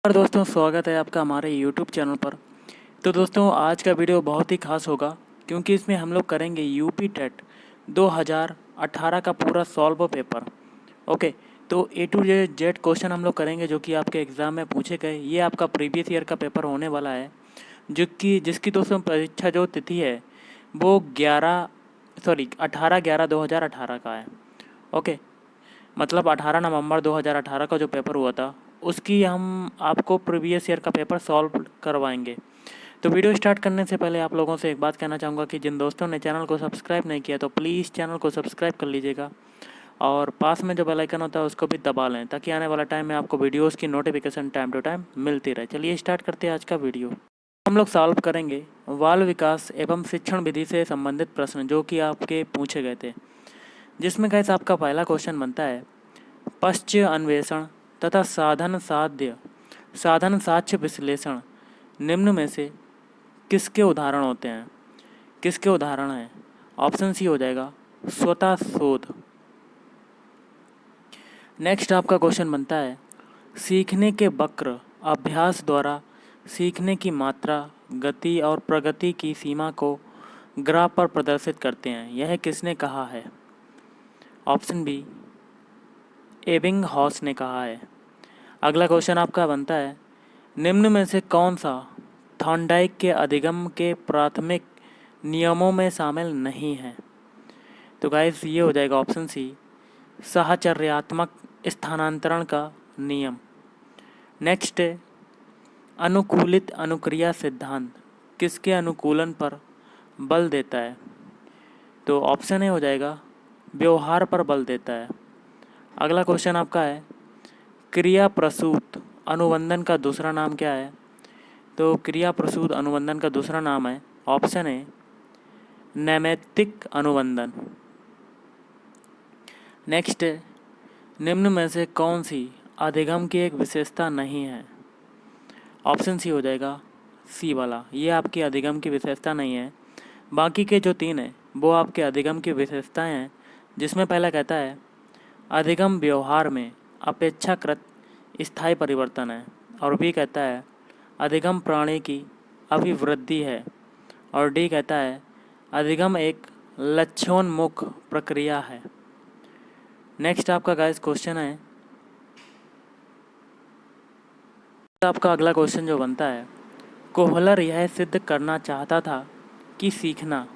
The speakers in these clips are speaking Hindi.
और दोस्तों स्वागत है आपका हमारे YouTube चैनल पर। तो दोस्तों आज का वीडियो बहुत ही खास होगा क्योंकि इसमें हम लोग करेंगे यूपी टेट 2018 का पूरा सॉल्व पेपर। ओके, तो ए टू जेड क्वेश्चन हम लोग करेंगे जो कि आपके एग्ज़ाम में पूछे गए। ये आपका प्रीवियस ईयर का पेपर होने वाला है जो कि जिसकी दोस्तों परीक्षा जो तिथि है वो 18/11/2018 का है। ओके, मतलब 18 नवंबर 2018 का जो पेपर हुआ था उसकी हम आपको प्रीवियस ईयर का पेपर सॉल्व करवाएंगे। तो वीडियो स्टार्ट करने से पहले आप लोगों से एक बात कहना चाहूँगा कि जिन दोस्तों ने चैनल को सब्सक्राइब नहीं किया तो प्लीज़ चैनल को सब्सक्राइब कर लीजिएगा और पास में जो बेल आइकन होता है उसको भी दबा लें ताकि आने वाला टाइम में आपको वीडियोज़ की नोटिफिकेशन टाइम टू टाइम मिलती रहे। चलिए स्टार्ट करते हैं आज का वीडियो। हम लोग सॉल्व करेंगे बाल विकास एवं शिक्षण विधि से संबंधित प्रश्न जो कि आपके पूछे गए थे, जिसमें कैसे आपका पहला क्वेश्चन बनता है पश्च अन्वेषण तथा साधन साक्ष्य विश्लेषण निम्न में से किसके उदाहरण होते हैं? किसके उदाहरण हैं? ऑप्शन सी हो जाएगा स्वतः शोध। नेक्स्ट आपका क्वेश्चन बनता है सीखने के वक्र अभ्यास द्वारा सीखने की मात्रा, गति और प्रगति की सीमा को ग्राफ पर प्रदर्शित करते हैं। यह किसने कहा है? ऑप्शन बी एबिंगहॉस ने कहा है। अगला क्वेश्चन आपका बनता है निम्न में से कौन सा थॉर्नडाइक के अधिगम के प्राथमिक नियमों में शामिल नहीं है? तो गाइस ये हो जाएगा ऑप्शन सी साहचर्यात्मक स्थानांतरण का नियम। नेक्स्ट है अनुकूलित अनुक्रिया सिद्धांत किसके अनुकूलन पर बल देता है? तो ऑप्शन ए हो जाएगा व्यवहार पर बल देता है। अगला क्वेश्चन आपका है क्रिया प्रसूत अनुबंधन का दूसरा नाम क्या है? तो क्रिया प्रसूत अनुबंधन का दूसरा नाम है ऑप्शन ए नैमित्तिक अनुबंधन। नेक्स्ट निम्न में से कौन सी अधिगम की एक विशेषता नहीं है? ऑप्शन सी हो जाएगा सी वाला, ये आपकी अधिगम की विशेषता नहीं है। बाकी के जो तीन हैं वो आपके अधिगम की विशेषताएं हैं, जिसमें पहला कहता है अधिगम व्यवहार में अपेक्षाकृत स्थायी परिवर्तन है और बी कहता है अधिगम प्राणी की अभिवृद्धि है और डी कहता है अधिगम एक लक्ष्योन्मुख प्रक्रिया है। नेक्स्ट आपका गाइस क्वेश्चन है आपका अगला क्वेश्चन जो बनता है कोहलर यह सिद्ध करना चाहता था कि सीखना,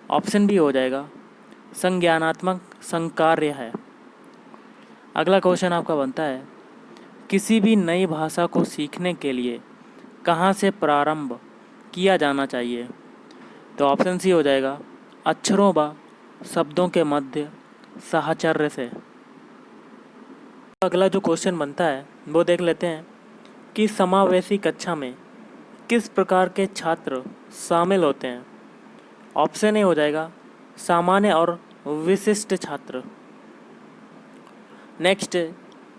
ऑप्शन बी हो जाएगा संज्ञानात्मक संकार्य है। अगला क्वेश्चन आपका बनता है किसी भी नई भाषा को सीखने के लिए कहाँ से प्रारंभ किया जाना चाहिए? तो ऑप्शन सी हो जाएगा अक्षरों व शब्दों के मध्य साहचर्य से। अगला जो क्वेश्चन बनता है वो देख लेते हैं कि समावेशी कक्षा में किस प्रकार के छात्र शामिल होते हैं? ऑप्शन ए हो जाएगा सामान्य और विशिष्ट छात्र। नेक्स्ट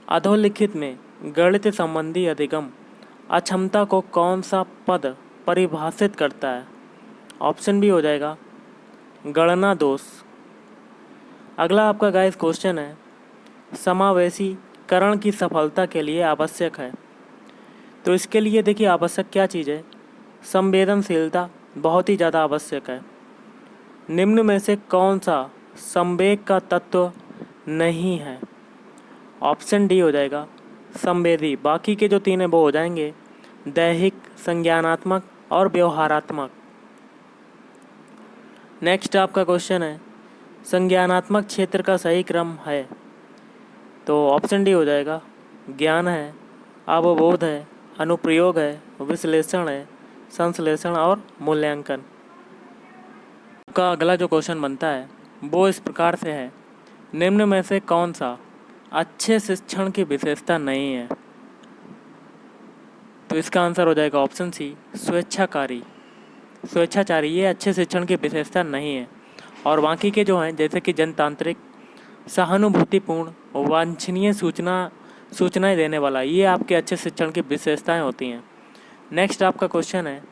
अधोलिखित में गणित संबंधी अधिगम अक्षमता को कौन सा पद परिभाषित करता है? ऑप्शन बी हो जाएगा गणना दोष। अगला आपका गाइस क्वेश्चन है समावेशीकरण की सफलता के लिए आवश्यक है। तो इसके लिए देखिए आवश्यक क्या चीज़ है? संवेदनशीलता बहुत ही ज़्यादा आवश्यक है। निम्न में से कौन सा संवेग का तत्व नहीं है? ऑप्शन डी हो जाएगा संवेदी। बाकी के जो तीन हैं वो हो जाएंगे दैहिक, संज्ञानात्मक और व्यवहारात्मक। नेक्स्ट आपका क्वेश्चन है संज्ञानात्मक क्षेत्र का सही क्रम है? तो ऑप्शन डी हो जाएगा ज्ञान है, अवबोध है, अनुप्रयोग है, विश्लेषण है, संश्लेषण और मूल्यांकन। आपका अगला जो क्वेश्चन बनता है वो इस प्रकार से है निम्न में से कौन सा अच्छे शिक्षण की विशेषता नहीं है? तो इसका आंसर हो जाएगा ऑप्शन सी स्वेच्छाचारी ये अच्छे शिक्षण की विशेषता नहीं है। और बाकी के जो हैं जैसे कि जनतांत्रिक, सहानुभूतिपूर्ण, वांछनीय सूचनाएं देने वाला, ये आपके अच्छे शिक्षण की विशेषताएं होती हैं। नेक्स्ट आपका क्वेश्चन है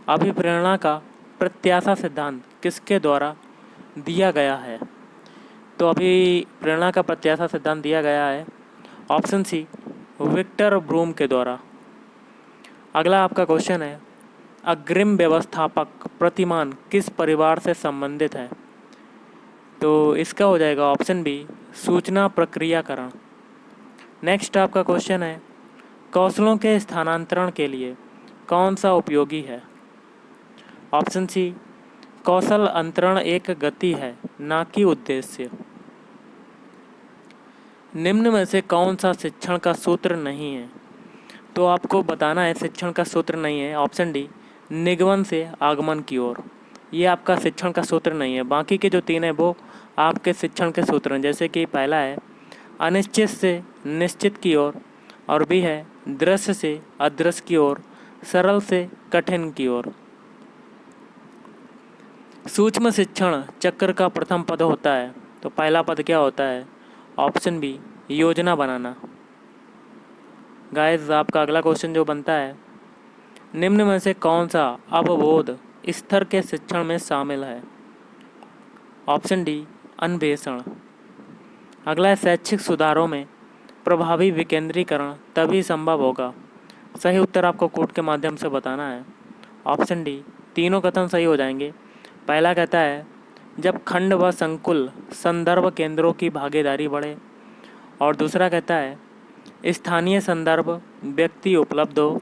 अभिप्रेरणा का प्रत्याशा सिद्धांत किसके द्वारा दिया गया है? तो अभी प्रेरणा का प्रत्याशा सिद्धांत दिया गया है ऑप्शन सी विक्टर ब्रूम के द्वारा। अगला आपका क्वेश्चन है, अग्रिम व्यवस्थापक प्रतिमान किस परिवार से संबंधित है? तो इसका हो जाएगा ऑप्शन बी, सूचना प्रक्रियाकरण। नेक्स्ट आपका क्वेश्चन है, कौशलों के स्थानांतरण के लिए कौन सा उपयोगी है? ऑप्शन सी, कौशल अंतरण एक गति है ना कि उद्देश्य। निम्न में से कौन सा शिक्षण का सूत्र नहीं है? तो आपको बताना है शिक्षण का सूत्र नहीं है। ऑप्शन डी, निगमन से आगमन की ओर, ये आपका शिक्षण का सूत्र नहीं है। बाकी के जो तीन है वो आपके शिक्षण के सूत्र हैं, जैसे कि पहला है अनिश्चित से निश्चित की ओर, और भी है दृश्य से अदृश्य की ओर, सरल से कठिन की ओर। सूक्ष्म शिक्षण चक्र का प्रथम पद होता है, तो पहला पद क्या होता है? ऑप्शन बी, योजना बनाना। गाइस आपका अगला क्वेश्चन जो बनता है, निम्न में से कौन सा अवबोध स्तर के शिक्षण में शामिल है? ऑप्शन डी, अन्वेषण। अगला है, शैक्षिक सुधारों में प्रभावी विकेंद्रीकरण तभी संभव होगा। सही उत्तर आपको कोड के माध्यम से बताना है। ऑप्शन डी, तीनों कथन सही हो जाएंगे। पहला कहता है, जब खंड व संकुल संदर्भ केंद्रों की भागीदारी बढ़े, और दूसरा कहता है स्थानीय संदर्भ व्यक्ति उपलब्ध हो।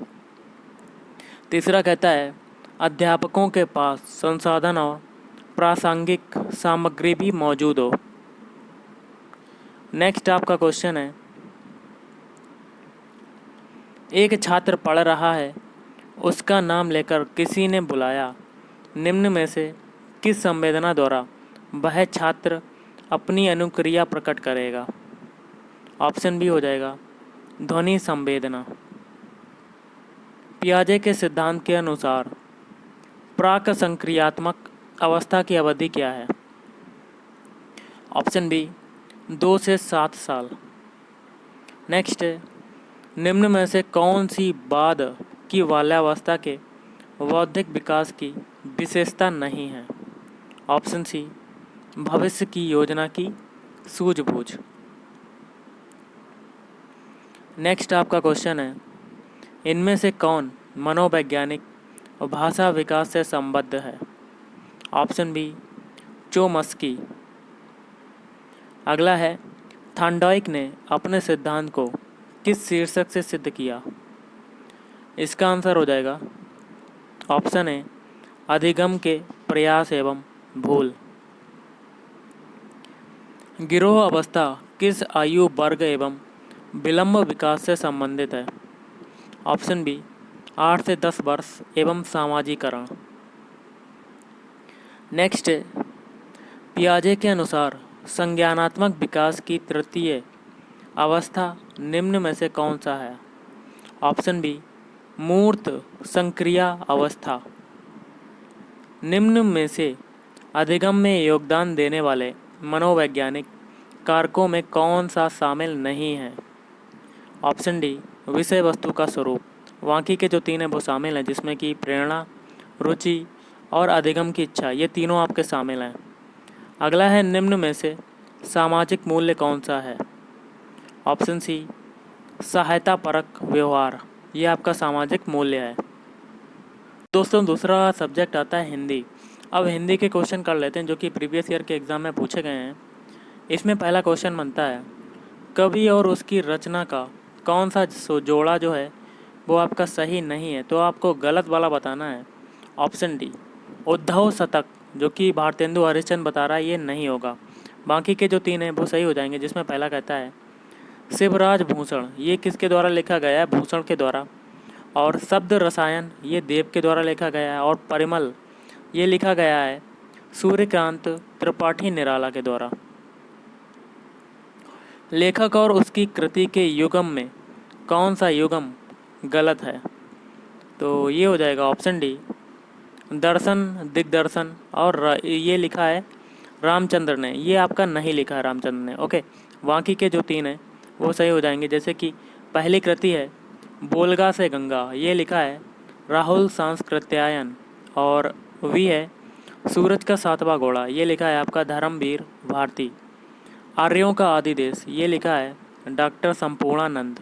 तीसरा कहता है अध्यापकों के पास संसाधन और प्रासंगिक सामग्री भी मौजूद हो। नेक्स्ट आपका क्वेश्चन है, एक छात्र पढ़ रहा है, उसका नाम लेकर किसी ने बुलाया, निम्न में से किस संवेदना द्वारा वह छात्र अपनी अनुक्रिया प्रकट करेगा? ऑप्शन बी हो जाएगा, ध्वनि संवेदना। पियाजे के सिद्धांत के अनुसार प्राक संक्रियात्मक अवस्था की अवधि क्या है? ऑप्शन बी, 2 से 7 साल। नेक्स्ट है, निम्न में से कौन सी बाद की बाल्यावस्था के बौद्धिक विकास की विशेषता नहीं है? ऑप्शन सी, भविष्य की योजना की सूझबूझ। नेक्स्ट आपका क्वेश्चन है, इनमें से कौन मनोवैज्ञानिक और भाषा विकास से संबद्ध है? Option B, Chomsky. अगला है, थॉर्नडाइक ने अपने सिद्धांत को किस शीर्षक से सिद्ध किया? इसका आंसर हो जाएगा ऑप्शन ए, अधिगम के प्रयास एवं भूल। गिरोह अवस्था किस आयु वर्ग एवं विलंब विकास से संबंधित है? ऑप्शन बी, 8 से 10 वर्ष एवं सामाजिकरण। नेक्स्ट है, पियाजे के अनुसार संज्ञानात्मक विकास की तृतीय अवस्था निम्न में से कौन सा है? ऑप्शन बी, मूर्त संक्रिया अवस्था। निम्न में से अधिगम में योगदान देने वाले मनोवैज्ञानिक कारकों में कौन सा शामिल नहीं है? ऑप्शन डी, विषय वस्तु का स्वरूप। बाकी के जो तीन हैं वो शामिल हैं, जिसमें कि प्रेरणा, रुचि और अधिगम की इच्छा, ये तीनों आपके शामिल हैं। अगला है, निम्न में से सामाजिक मूल्य कौन सा है? ऑप्शन सी, सहायता परक व्यवहार, ये आपका सामाजिक मूल्य है। दोस्तों दूसरा सब्जेक्ट आता है हिंदी। अब हिंदी के क्वेश्चन कर लेते हैं जो कि प्रीवियस ईयर के एग्ज़ाम में पूछे गए हैं। इसमें पहला क्वेश्चन बनता है, कवि और उसकी रचना का कौन सा जोड़ा जो है वो आपका सही नहीं है? तो आपको गलत वाला बताना है। ऑप्शन डी, उद्धव शतक, जो कि भारतेंदु हरिश्चंद्र बता रहा है, ये नहीं होगा। बाकी के जो तीन हैं वो सही हो जाएंगे, जिसमें पहला कहता है शिवराज भूषण, ये किसके द्वारा लिखा गया है? भूषण के द्वारा। और शब्द रसायन, ये देव के द्वारा लिखा गया है। और परिमल, ये लिखा गया है सूर्यकांत त्रिपाठी निराला के द्वारा। लेखक और उसकी कृति के युगम में कौन सा युगम गलत है? तो ये हो जाएगा ऑप्शन डी, दर्शन, दिग्दर्शन। और ये लिखा है रामचंद्र ने, ये आपका नहीं लिखा है रामचंद्र ने। ओके, बाकी के जो तीन हैं वो सही हो जाएंगे। जैसे कि पहली कृति है बोलगा से गंगा, ये लिखा है राहुल सांस्कृत्यायन। और वी है सूरज का सातवां घोड़ा, ये लिखा है आपका धर्मवीर भारती। आर्यों का आदि देश, ये लिखा है डॉक्टर संपूर्णानंद।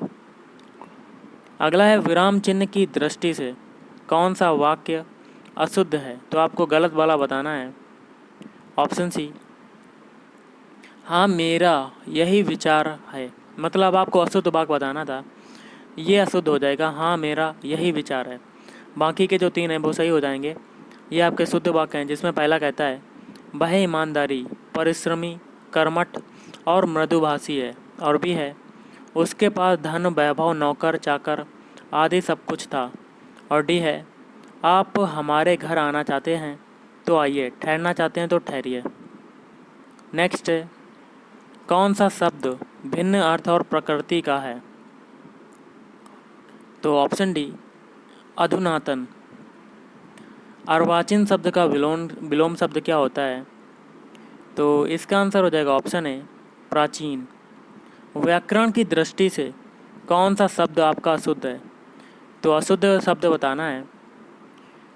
अगला है विराम चिन्ह की दृष्टि से कौन सा वाक्य अशुद्ध है? तो आपको गलत वाला बताना है। ऑप्शन सी, हाँ मेरा यही विचार है, मतलब आपको अशुद्ध वाक्य बताना था, ये अशुद्ध हो जाएगा, हाँ मेरा यही विचार है। बाकी के जो 3 हैं वो सही हो जाएंगे। ये आपके शुद्ध वाक्य हैं, जिसमें पहला कहता है वह ईमानदारी, परिश्रमी, कर्मठ और मृदुभाषी है। और भी है उसके पास धन, वैभव, नौकर चाकर आदि सब कुछ था। और डी है आप हमारे घर आना चाहते हैं तो आइए, ठहरना चाहते हैं तो ठहरिए। नेक्स्ट है कौन सा शब्द भिन्न अर्थ और प्रकृति का है? तो ऑप्शन डी, अधुनातन। अर्वाचीन शब्द का विलोम शब्द क्या होता है? तो इसका आंसर हो जाएगा ऑप्शन ए, प्राचीन। व्याकरण की दृष्टि से कौन सा शब्द आपका अशुद्ध है? तो अशुद्ध शब्द बताना है।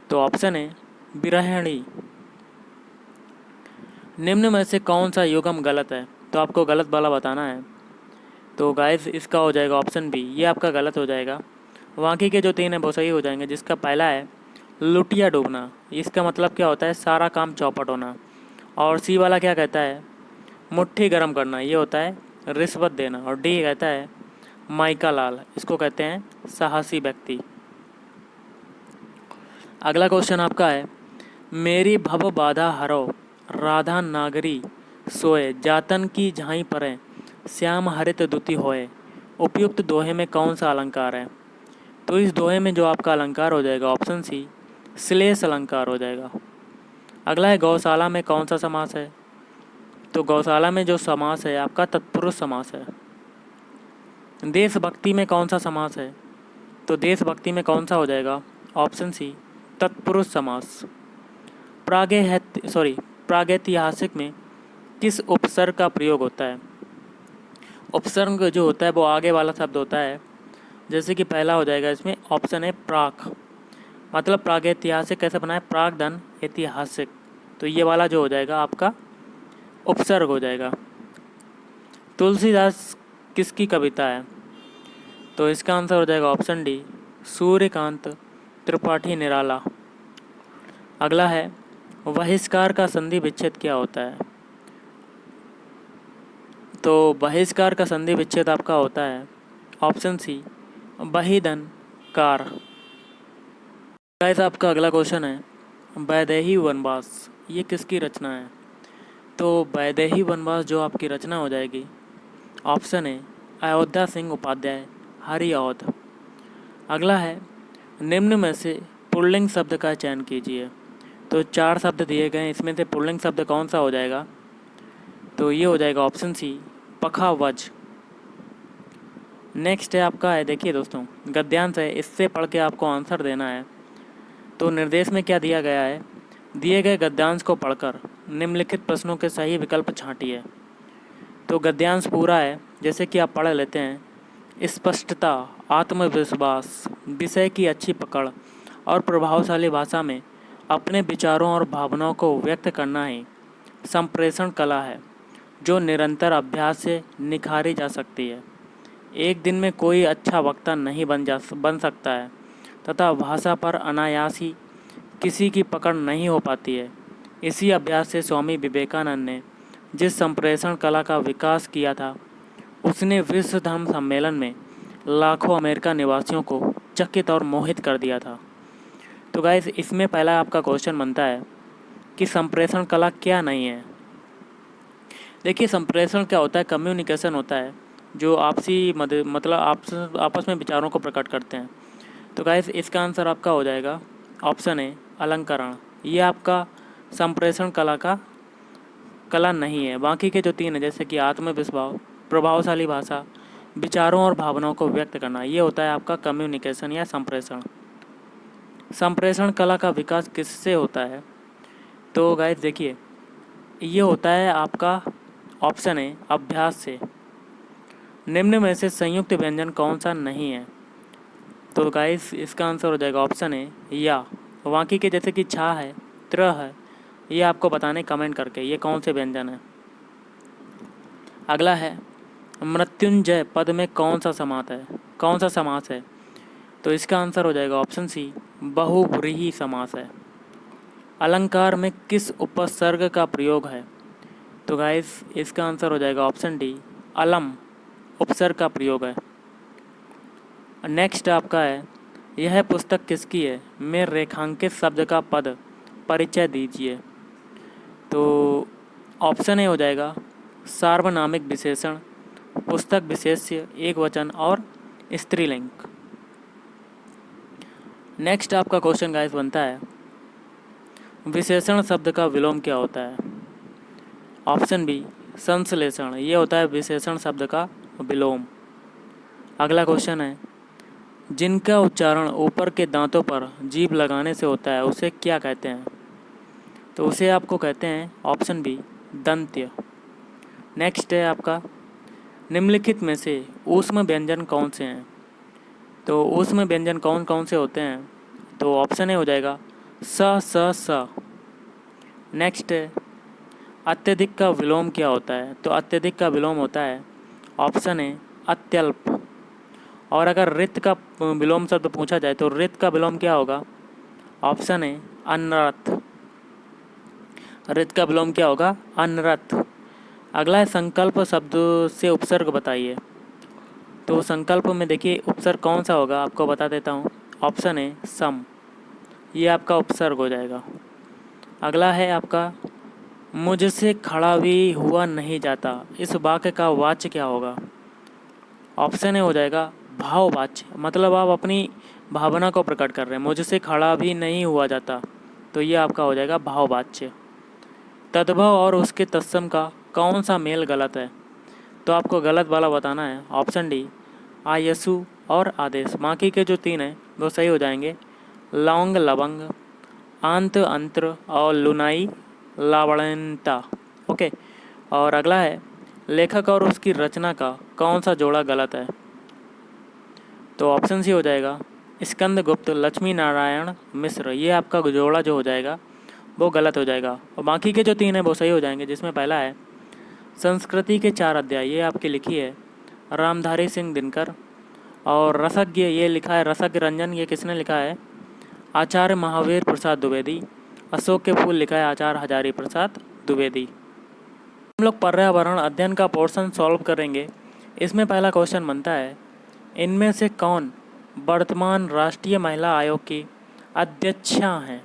तो ऑप्शन ए, विरहिणी। निम्न में से कौन सा युग्म गलत है? तो आपको गलत वाला बताना है। तो गाइस इसका हो जाएगा ऑप्शन बी, ये आपका गलत हो जाएगा। बाकी के जो 3 हैं वो सही हो जाएंगे, जिसका पहला है लुटिया डूबना, इसका मतलब क्या होता है? सारा काम चौपट होना। और सी वाला क्या कहता है? मुट्ठी गर्म करना, ये होता है रिश्वत देना। और डी कहता है माइका लाल, इसको कहते हैं साहसी व्यक्ति। अगला क्वेश्चन आपका है मेरी भव बाधा हरो, राधा नागरी सोए, जातन की झाई परे, श्याम हरित दुति होए। उपयुक्त दोहे में कौन सा अलंकार है? तो इस दोहे में जो आपका अलंकार हो जाएगा ऑप्शन सी, श्लेष अलंकार हो जाएगा। अगला है गौशाला में कौन सा समास है? तो गौशाला में जो समास है आपका तत्पुरुष समास है। देशभक्ति में कौन सा समास है? तो देशभक्ति में कौन सा हो जाएगा? ऑप्शन सी, तत्पुरुष समास। प्रागैतिहासिक में किस उपसर्ग का प्रयोग होता है? उपसर्ग जो होता है वो आगे वाला शब्द होता है, जैसे कि पहला हो जाएगा इसमें ऑप्शन है प्राक, मतलब प्रागैतिहासिक कैसे बना है? प्राग धन ऐतिहासिक, तो ये वाला जो हो जाएगा आपका उपसर्ग हो जाएगा। तुलसीदास किसकी कविता है? तो इसका आंसर हो जाएगा ऑप्शन डी, सूर्यकांत त्रिपाठी निराला। अगला है बहिष्कार का संधि विच्छेद क्या होता है? तो बहिष्कार का संधि विच्छेद आपका होता है ऑप्शन सी, बहिधन कार। गाइस आपका अगला क्वेश्चन है वैदेही वनवास, ये किसकी रचना है? तो वैदेही वनवास जो आपकी रचना हो जाएगी ऑप्शन है अयोध्या सिंह उपाध्याय, हरिऔध। अगला है निम्न में से पुल्लिंग शब्द का चयन कीजिए। तो 4 शब्द दिए गए हैं, इसमें से पुल्लिंग शब्द कौन सा हो जाएगा? तो ये हो जाएगा ऑप्शन सी, पखावज। नेक्स्ट है आपका है, देखिए दोस्तों गद्यांश है, इससे पढ़ के आपको आंसर देना है। तो निर्देश में क्या दिया गया है? दिए गए गद्यांश को पढ़कर निम्नलिखित प्रश्नों के सही विकल्प छांटिए। तो गद्यांश पूरा है, जैसे कि आप पढ़ लेते हैं। स्पष्टता, आत्मविश्वास, विषय की अच्छी पकड़ और प्रभावशाली भाषा में अपने विचारों और भावनाओं को व्यक्त करना ही संप्रेषण कला है, जो निरंतर अभ्यास से निखारी जा सकती है। एक दिन में कोई अच्छा वक्ता नहीं बन सकता है तथा भाषा पर अनायास ही किसी की पकड़ नहीं हो पाती है। इसी अभ्यास से स्वामी विवेकानंद ने जिस संप्रेषण कला का विकास किया था, उसने विश्व धर्म सम्मेलन में लाखों अमेरिका निवासियों को चकित और मोहित कर दिया था। तो गाइस इसमें पहला आपका क्वेश्चन बनता है कि संप्रेषण कला क्या नहीं है। देखिए संप्रेषण क्या होता है? कम्युनिकेशन होता है, जो आपसी मतलब आपस में विचारों को प्रकट करते हैं। तो गाइस इसका आंसर आपका हो जाएगा ऑप्शन है अलंकरण, ये आपका संप्रेषण कला नहीं है। बाकी के जो 3 हैं, जैसे कि आत्मविश्वास, प्रभावशाली भाषा, विचारों और भावनाओं को व्यक्त करना, ये होता है आपका कम्युनिकेशन या संप्रेषण। संप्रेषण कला का विकास किससे होता है? तो गाइस देखिए ये होता है आपका ऑप्शन है अभ्यास से। निम्न में से संयुक्त व्यंजन कौन सा नहीं है? तो गाइस इसका आंसर हो जाएगा ऑप्शन है या। बाकी के जैसे कि छा है, त्र है, ये आपको बताने कमेंट करके ये कौन से व्यंजन है। अगला है मृत्युंजय पद में कौन सा समास है? तो इसका आंसर हो जाएगा ऑप्शन सी, बहुव्रीहि समास है। अलंकार में किस उपसर्ग का प्रयोग है? तो गाइस इसका आंसर हो जाएगा ऑप्शन डी, अलम उपसर्ग का प्रयोग है। नेक्स्ट आपका है, यह पुस्तक किसकी है, में रेखांकित शब्द का पद परिचय दीजिए। तो ऑप्शन ए हो जाएगा सार्वनामिक विशेषण, पुस्तक विशेष्य, एक वचन और स्त्रीलिंग। नेक्स्ट आपका क्वेश्चन गाइस बनता है, विशेषण शब्द का विलोम क्या होता है? ऑप्शन बी, संश्लेषण, ये होता है विशेषण शब्द का विलोम। अगला क्वेश्चन है, जिनका उच्चारण ऊपर के दांतों पर जीभ लगाने से होता है उसे क्या कहते हैं? तो उसे आपको कहते हैं ऑप्शन बी, दंत्य। नेक्स्ट है आपका, निम्नलिखित में से ऊष्म व्यंजन कौन से हैं? तो ऊष्म व्यंजन कौन कौन से होते हैं? तो ऑप्शन ए हो जाएगा स स स। नेक्स्ट है, अत्यधिक का विलोम क्या होता है? तो अत्यधिक का विलोम होता है ऑप्शन ए, अत्यल्प। और अगर रित का विलोम शब्द पूछा जाए तो रित का विलोम क्या होगा? ऑप्शन ए, अनरत। रित का विलोम क्या होगा? अनरत। अगला है, संकल्प शब्द से उपसर्ग बताइए। तो संकल्प में देखिए उपसर्ग कौन सा होगा, आपको बता देता हूँ। ऑप्शन ए, सम, ये आपका उपसर्ग हो जाएगा। अगला है आपका, मुझसे खड़ा भी हुआ नहीं जाता, इस वाक्य का वाच्य क्या होगा? ऑप्शन ए हो जाएगा भाववाच्य, मतलब आप अपनी भावना को प्रकट कर रहे हैं। मुझसे खड़ा भी नहीं हुआ जाता, तो ये आपका हो जाएगा भाववाच्य। तद्भव और उसके तत्सम का कौन सा मेल गलत है? तो आपको गलत वाला बताना है। ऑप्शन डी, आयसु और आदेश। बाकी के जो तीन हैं वो सही हो जाएंगे, लौंग लवंग, आंत अंत्र और लुनाई लावणता। ओके। और अगला है, लेखक और उसकी रचना का कौन सा जोड़ा गलत है? तो ऑप्शन सी हो जाएगा स्कंदगुप्त लक्ष्मी नारायण मिश्र, ये आपका जोड़ा जो हो जाएगा वो गलत हो जाएगा। और बाकी के जो तीन हैं वो सही हो जाएंगे, जिसमें पहला है संस्कृति के 4 अध्याय, ये आपकी लिखी है रामधारी सिंह दिनकर। और रसज्ञ, ये लिखा है रसज्ञ रंजन, ये किसने लिखा है? आचार्य महावीर प्रसाद द्विवेदी। अशोक के फूल लिखा है आचार्य हजारी प्रसाद द्विवेदी। हम लोग पर्यावरण अध्ययन का पोर्शन सॉल्व करेंगे। इसमें पहला क्वेश्चन बनता है, इनमें से कौन वर्तमान राष्ट्रीय महिला आयोग की अध्यक्षा हैं?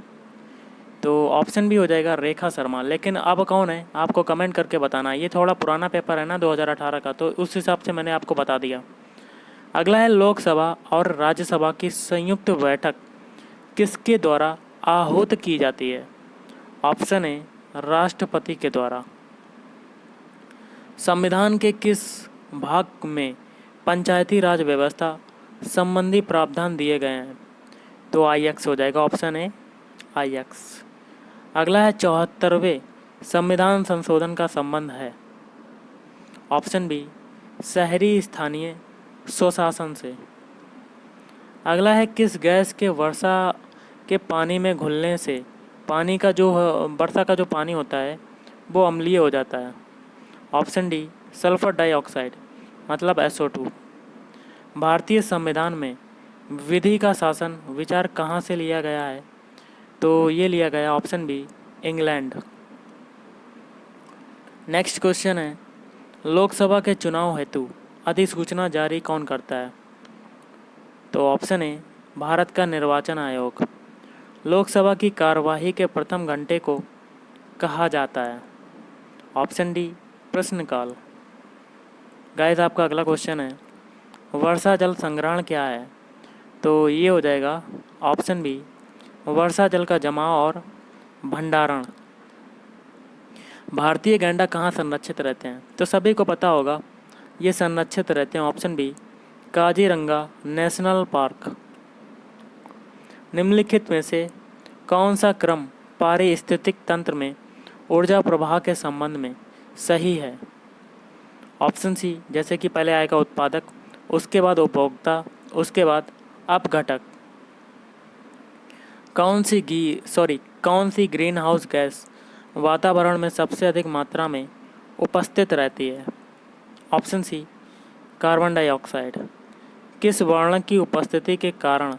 तो ऑप्शन भी हो जाएगा रेखा शर्मा। लेकिन अब कौन है आपको कमेंट करके बताना है। ये थोड़ा पुराना पेपर है ना 2018 का, तो उस हिसाब से मैंने आपको बता दिया। अगला है, लोकसभा और राज्यसभा की संयुक्त बैठक किसके द्वारा आहूत की जाती है? ऑप्शन ए, राष्ट्रपति के द्वारा। संविधान के किस भाग में पंचायती राज व्यवस्था संबंधी प्रावधान दिए गए हैं? तो IX हो जाएगा, ऑप्शन ए IX। अगला है, 74वें संविधान संशोधन का संबंध है? ऑप्शन बी, शहरी स्थानीय स्वशासन से। अगला है, किस गैस के वर्षा के पानी में घुलने से पानी का जो वर्षा का जो पानी होता है वो अम्लीय हो जाता है? ऑप्शन डी, सल्फर डाइऑक्साइड, मतलब SO2। भारतीय संविधान में विधि का शासन विचार कहाँ से लिया गया है? तो ये लिया गया option B, England. Next question है, लोकसभा के चुनाव हेतु अधिसूचना जारी कौन करता है? तो ऑप्शन ए, भारत का निर्वाचन आयोग। लोकसभा की कार्यवाही के प्रथम घंटे को कहा जाता है? ऑप्शन डी, प्रश्नकाल। गाइस आपका अगला क्वेश्चन है, वर्षा जल संग्रहण क्या है? तो ये हो जाएगा ऑप्शन बी, वर्षा जल का जमाव और भंडारण। भारतीय गैंडा कहाँ संरक्षित रहते हैं? तो सभी को पता होगा, ये संरक्षित रहते हैं option B, Kaziranga national park. निम्नलिखित में से कौन सा क्रम पारिस्थितिक तंत्र में ऊर्जा प्रवाह के संबंध में सही है? ऑप्शन सी, जैसे कि पहले आएगा उत्पादक, उसके बाद उपभोक्ता, उसके बाद अपघटक। कौन सी ग्रीन हाउस गैस वातावरण में सबसे अधिक मात्रा में उपस्थित रहती है? Option C, carbon dioxide. किस वर्ण की उपस्थिति के कारण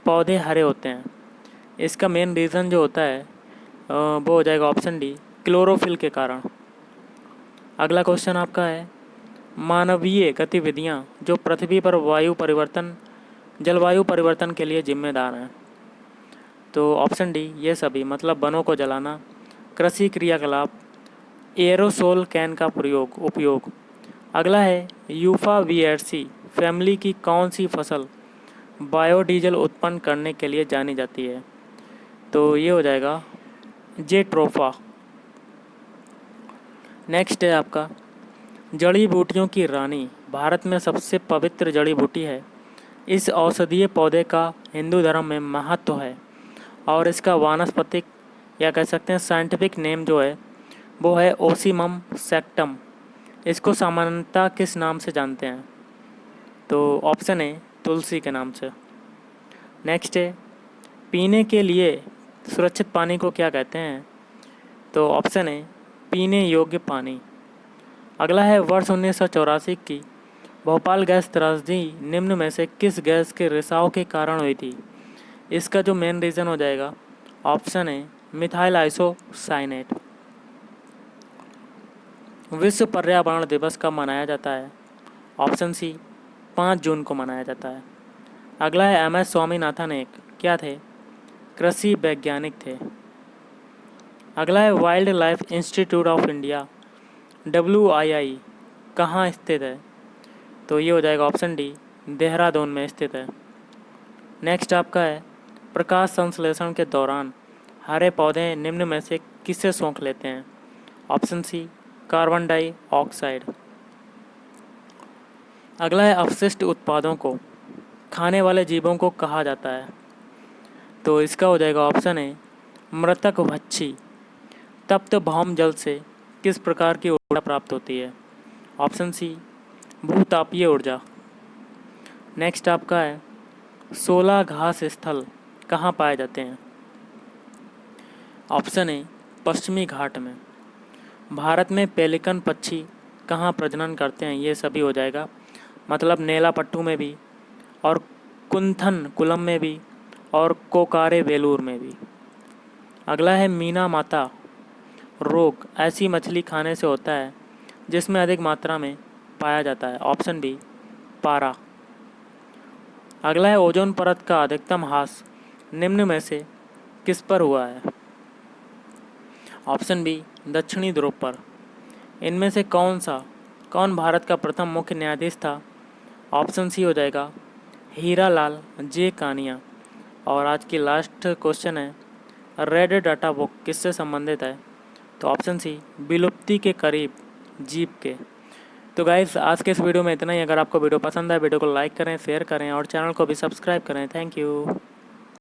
पौधे हरे होते हैं? इसका मेन रीज़न जो होता है वो हो जाएगा ऑप्शन डी, क्लोरोफिल के कारण। अगला क्वेश्चन आपका है, मानवीय गतिविधियाँ जो पृथ्वी पर जलवायु परिवर्तन के लिए जिम्मेदार हैं। तो ऑप्शन डी ये सभी, मतलब वनों को जलाना, कृषि क्रियाकलाप, एरोसोल कैन का उपयोग। अगला है, यूफा वीएसी फैमिली की कौन सी फसल बायोडीजल उत्पन्न करने के लिए जानी जाती है? तो ये हो जाएगा जेट्रोफा। नेक्स्ट है आपका, जड़ी बूटियों की रानी भारत में सबसे पवित्र जड़ी बूटी है। इस औषधीय पौधे का हिंदू धर्म में महत्व है और इसका वानस्पतिक या कह सकते हैं साइंटिफिक नेम जो है वो है ओसीमम सेक्टम। इसको सामान्यतः किस नाम से जानते हैं? तो ऑप्शन है तुलसी के नाम से। नेक्स्ट है, पीने के लिए सुरक्षित पानी को क्या कहते हैं? तो ऑप्शन है पीने योग्य पानी। अगला है, वर्ष 1984 की भोपाल गैस त्रासदी निम्न में से किस गैस के रिसाव के कारण हुई थी? इसका जो मेन रीज़न हो जाएगा ऑप्शन है मिथाइल आइसोसाइनेट। विश्व पर्यावरण दिवस कब मनाया जाता है? ऑप्शन सी 5 जून को मनाया जाता है। अगला है, एम एस स्वामीनाथन एक क्या थे? कृषि वैज्ञानिक थे। अगला है, wild life institute of India WII कहाँ स्थित है? तो ये हो जाएगा ऑप्शन डी, देहरादून में स्थित है। नेक्स्ट आपका है, प्रकाश संश्लेषण के दौरान हरे पौधे निम्न में से किससे सोख लेते हैं? Option C carbon dioxide. अगला है, अपशिष्ट उत्पादों को खाने वाले जीवों को कहा जाता है? तो इसका हो जाएगा ऑप्शन है मृतक भक्षी। तप्त भौम जल से किस प्रकार की ऊर्जा प्राप्त होती है? ऑप्शन सी भूतापीय ऊर्जा। नेक्स्ट आपका है, 16 घास स्थल कहाँ पाए जाते हैं? ऑप्शन है पश्चिमी घाट में। भारत में पेलिकन पक्षी कहाँ प्रजनन करते हैं? ये सभी हो जाएगा, मतलब नेलापट्टू में भी और कुंथन कुलम में भी और कोकारे वेलूर में भी। अगला है, मीना माता रोग ऐसी मछली खाने से होता है जिसमें अधिक मात्रा में पाया जाता है? ऑप्शन बी पारा। अगला है, ओजोन परत का अधिकतम ह्रास निम्न में से किस पर हुआ है? ऑप्शन बी दक्षिणी ध्रुव पर। इनमें से कौन भारत का प्रथम मुख्य न्यायाधीश था? ऑप्शन सी हो जाएगा हीरालाल जे कानिया। और आज की लास्ट क्वेश्चन है, रेड डाटा बुक किससे संबंधित है? तो ऑप्शन सी विलुप्ति के करीब जीव के। तो गाइस, आज के इस वीडियो में इतना ही। अगर आपको वीडियो पसंद आए वीडियो को लाइक करें, शेयर करें और चैनल को भी सब्सक्राइब करें। Thank you.